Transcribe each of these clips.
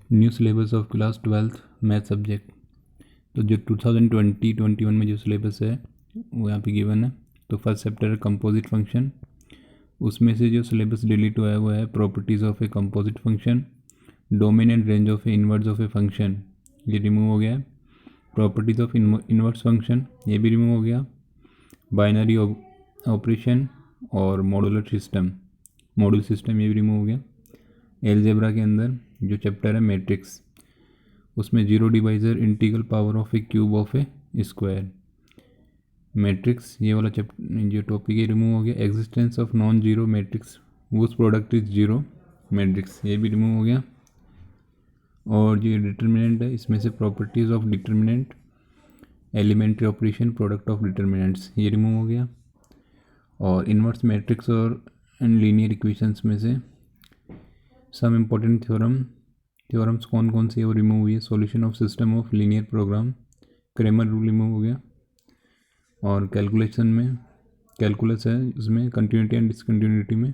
New syllabus of class 12th math subject. तो जो 2020-21 में जो सिलेबस है वो यहाँ पे गिवन है। तो फर्स्ट चैप्टर है कंपोजिट फंक्शन, उसमें से जो सिलेबस डिलीट हुआ है वो है properties of a composite function, domain and range of A inverse of a function, ये रिमूव हो गया है। प्रॉपर्टीज़ ऑफ इन्वर्स फंक्शन ये भी रिमूव हो गया। बाइनरी ऑपरेशन और मॉडुलर सिस्टम, मॉड्यूल सिस्टम ये भी रिमूव हो गया। एलजेब्रा के अंदर जो चैप्टर है मैट्रिक्स, उसमें zero divisor integral power of A cube of A square, matrix ये वाला चैप्टर जो टॉपिक है रिमूव हो गया। Existence of non zero matrix whose product is zero, matrix ये भी रिमूव हो गया। और जो डिटर्मिनेंट है इसमें से properties of determinant, elementary operation, product of determinants ये रिमूव हो गया। और इन्वर्स मैट्रिक्स और एंड लीनियर इक्वेशंस में से सम इम्पोर्टेंट थ्योरम्स कौन कौन से वो रिमूव हुई है। Solution of system of linear program, Cramer rule remove हो गया। और कैलकुलेशन में कैलकुलस है, उसमें कंटिन्यूटी एंड डिसकंटिन्यूटी में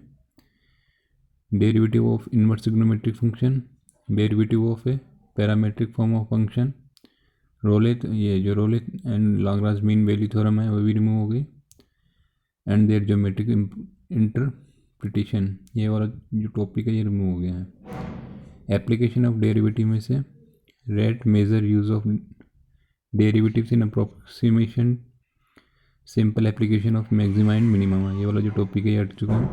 derivative of inverse trigonometric function, derivative of a parametric form of function, Rolle's ये जो Rolle's and Lagrange mean value theorem है वो भी रिमूव हो गई। एंड देयर ज्योमेट्रिक इंटरप्रिटेशन ये वाला जो टॉपिक है ये रिमूव हो गया है। एप्लीकेशन ऑफ डेरिवेटिव में से rate measure use of derivatives in approximation, simple application of maxima and minimum, ये वाला जो टॉपिक है ये हट चुका है।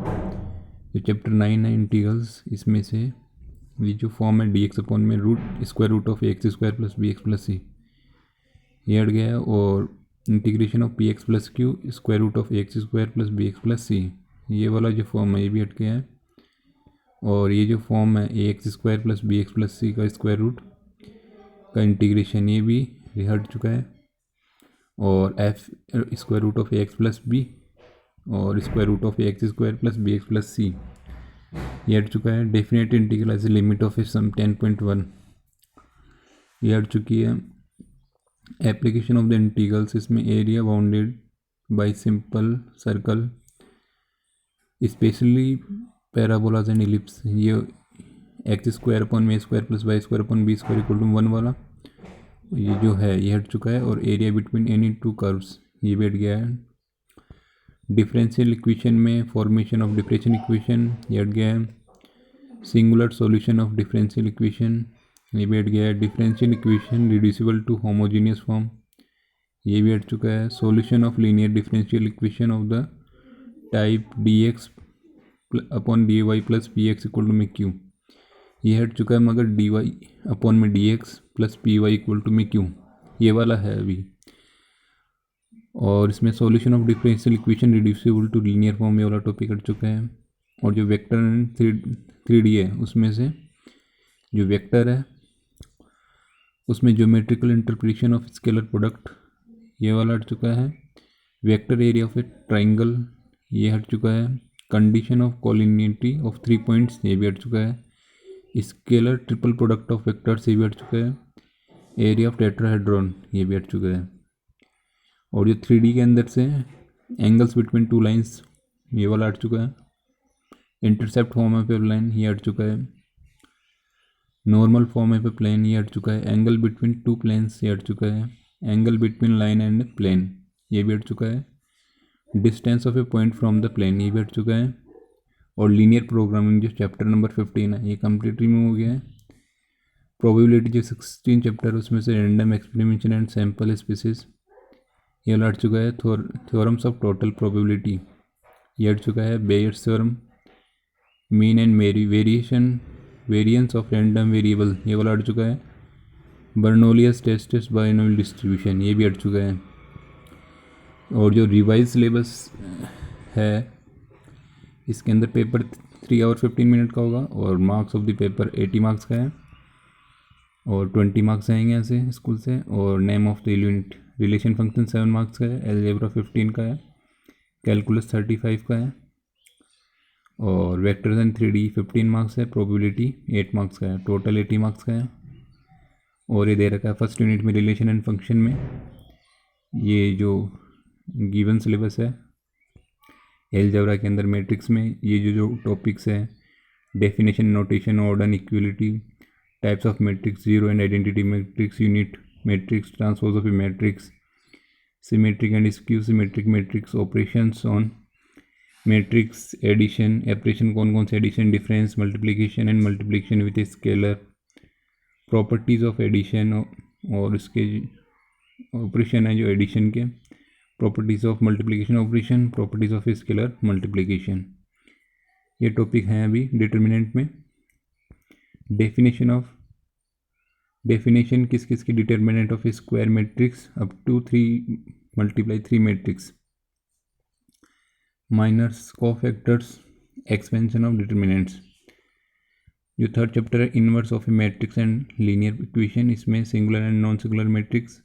जो चैप्टर 9 है इंटीग्रल्स, इसमें से ये जो फॉर्म है डी एक्स अपॉन में root square root of X square plus B X plus C ये हट गया है। और integration of P X plus Q square root of X square plus B X plus C ये वाला जो फॉर्म है ये भी हट गया है। और ये जो फॉर्म है A X square plus B X plus C का स्क्वायर रूट का इंटीग्रेशन ये भी हट चुका है। और F square root of A X plus B और square root of A X square plus B X plus C ये हट चुका है। Definite integral as a limit of a sum 10.1 ये हट चुकी है। एप्लीकेशन ऑफ द इंटीग्रल्स, इसमें area bounded by simple circle specially parabolas and ellipse, ये एक्स स्क्वायर अपॉन में square plus Y square upon B square equal to 1 वाला ये जो है ये हट चुका है। और area between any two curves ये भी हट गया है। डिफरेंशियल इक्वेशन में फॉर्मेशन ऑफ डिफरेंशियल इक्वेशन ये हट गया है। Singular solution of differential equation ये भी हट गया है। Differential equation reducible to homogeneous form ये भी हट चुका है। Solution of linear differential equation of the type D X upon D Y plus P X equal to में क्यू ये हट चुका है। मगर डी वाई अपॉन में D X plus P Y equal to में क्यू ये वाला है अभी। और इसमें solution of differential equation reducible to linear form ये वाला टॉपिक हट चुका है। और जो वेक्टर एंड 3D है, उसमें से जो वेक्टर है उसमें geometrical interpretation of scalar product ये वाला हट चुका है। Vector area of a triangle ये हट चुका है। कंडीशन ऑफ कॉलिनिटी ऑफ 3 पॉइंट्स ये भी हट चुका है। Scalar triple product of vectors ये भी हट चुका है। एरिया ऑफ टेट्राहेड्रॉन ये भी हट चुका है। और जो 3D के अंदर से एंगल्स बिटवीन टू लाइंस ये वाला हट चुका है। Intercept form of a line ये हट चुका है। Normal form of a plane ये हट चुका है। एंगल बिटवीन टू प्लेन्स ये हट चुका है। Angle between line and plane ये भी हट चुका है। Distance of a point from the plane ये भी हट चुका है। और लीनियर प्रोग्रामिंग जो चैप्टर नंबर 15 है ये कम्प्लीट रिमूव हो गया है। प्रोबेबिलिटी जो 16 चैप्टर उसमें से random experimentation and sample species ये हट चुका है। थ्योरम्स ऑफ टोटल प्रोबेबिलिटी ये हट चुका है। Bayes theorem, mean and variance of random variable ये वाला हट चुका है। बर्नौलियस टेस्ट बाइनोमियल डिस्ट्रीब्यूशन ये भी हट चुका है। और जो रिवाइज सिलेबस है इसके अंदर पेपर 3 आवर 15 मिनट का होगा और marks of the paper 80 marks का है और 20 मार्क्स आएंगे यहाँ से स्कूल से। और name of the unit, relation function 7 marks का है। एलजेब्रा 15 का है। कैलकुलस 35 का है। और वेक्टर्स एंड 3D 15 मार्क्स है। प्रोबेबिलिटी 8 मार्क्स का है। टोटल 80 मार्क्स का है। और ये दे रखा है फर्स्ट यूनिट में रिलेशन एंड फंक्शन में ये जो गिवन सिलेबस है। एलजेब्रा के अंदर मैट्रिक्स में ये जो टॉपिक्स है definition, notation, order, equality, types of matrix, zero and identity matrix, unit matrix, transpose of a matrix, symmetric and skew symmetric matrix, operations on matrix, addition, operation कौन कौन से, addition, difference, multiplication and multiplication with a scalar, properties of addition और इसके operation है जो addition के, properties of multiplication operation, properties of scalar multiplication. ये topic हैं अभी डिटर्मिनेंट में। डेफिनेशन किस किस की, determinant of square matrix up to 3 × 3 matrix, minors, cofactors, expansion of determinants. जो थर्ड चैप्टर है inverse of a matrix and linear equation, इसमें singular and non singular matrix,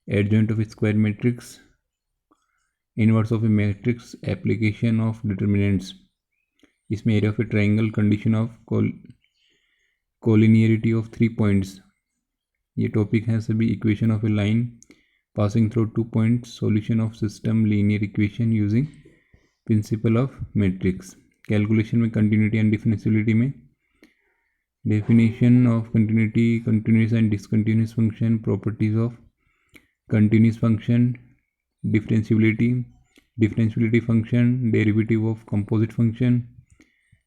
adjoint of square matrix, inverse of a matrix, application of determinants. इसमें area of a triangle, condition of collinearity of 3 points. ये topic हैं सभी। Equation of a line passing through 2 points, solution of system linear equation using principle of matrix. Calculation में continuity and differentiability में definition of continuity, continuous and discontinuous function, properties of continuous function, differentiability function, derivative of composite function,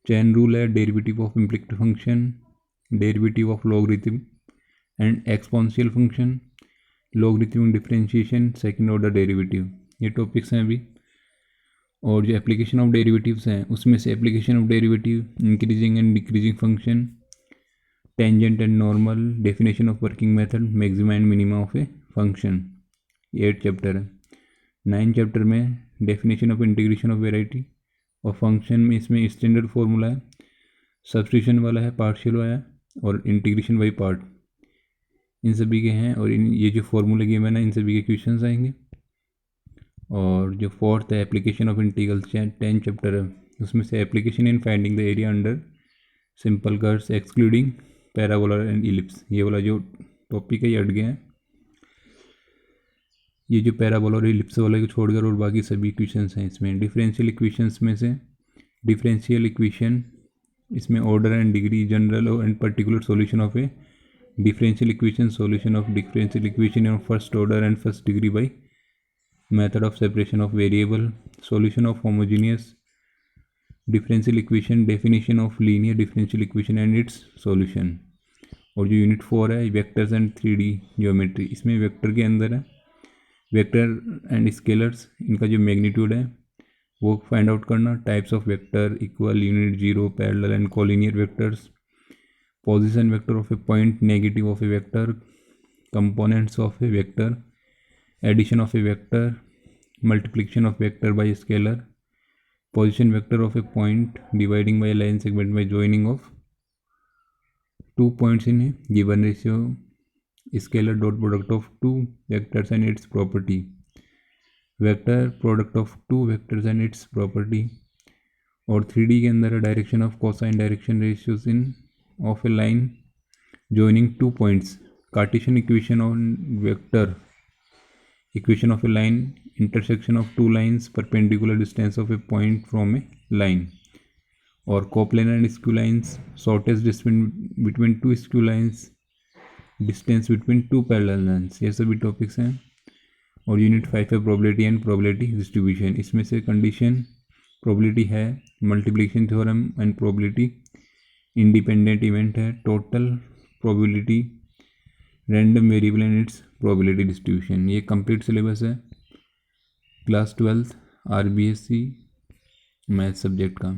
chain rule है, derivative of implicit function, derivative of logarithm and exponential function, logarithmic differentiation, second order derivative. ये topics हैं अभी। और जो application of derivatives हैं उसमें से application of derivative, increasing and decreasing function, tangent and normal, definition of working method, maxima and minima of a function. ये 8 chapter है। 9 चैप्टर में definition of integration of variety और फंक्शन में इसमें standard formula है, सब्स्टिट्यूशन वाला है, partial वाला है और इंटीग्रेशन बाई पार्ट, इन सभी के हैं। और ये जो फार्मूला गिवन है इन सभी के क्वेश्चंस आएंगे। और जो फोर्थ है एप्लीकेशन ऑफ इंटीग्रल, 10 चैप्टर है, उसमें से application in finding the area under simple curves excluding parabola and ellipse. ये वाला जो टॉपिक है ये हट गया है। ये जो पैराबोला और इलिप्स वाले को छोड़कर और बाकी सभी इक्वेशंस हैं इसमें। डिफरेंशियल इक्वेशंस में से डिफरेंशियल इक्वेशन, इसमें order and degree, general and particular solution of A differential equation, solution of differential equation of first order and first degree by method of separation of variable, solution of homogeneous differential equation, definition of linear differential equation and its solution। और जो unit 4 है vectors and 3D geometry, इसमें vector के अंदर है vector and scalars, इनका जो magnitude है वो फाइंड आउट करना, types of vector, equal, unit, zero, parallel and collinear vectors, position vector of a point, negative of A vector, components of A vector, addition of a vector, multiplication of vector by scalar, position vector of a point, dividing by a line segment by joining of 2 points in a given ratio, scalar dot product of 2 vectors and its property, vector product of 2 vectors and its property। और 3D के अंदर है direction of cosine direction ratios in of a line joining 2 points, Cartesian equation on vector, equation of a line, intersection of 2 lines, perpendicular distance of a point from a line, और coplanar and skew lines, shortest distance between 2 skew lines, distance between 2 parallel lines। ये सभी topics हैं। और unit 5 है probability and probability distribution, इसमें से condition probability है, multiplication theorem and probability, independent event है, total probability, random variable and its probability distribution. ये कंप्लीट सिलेबस है class 12th RBSc math subject का।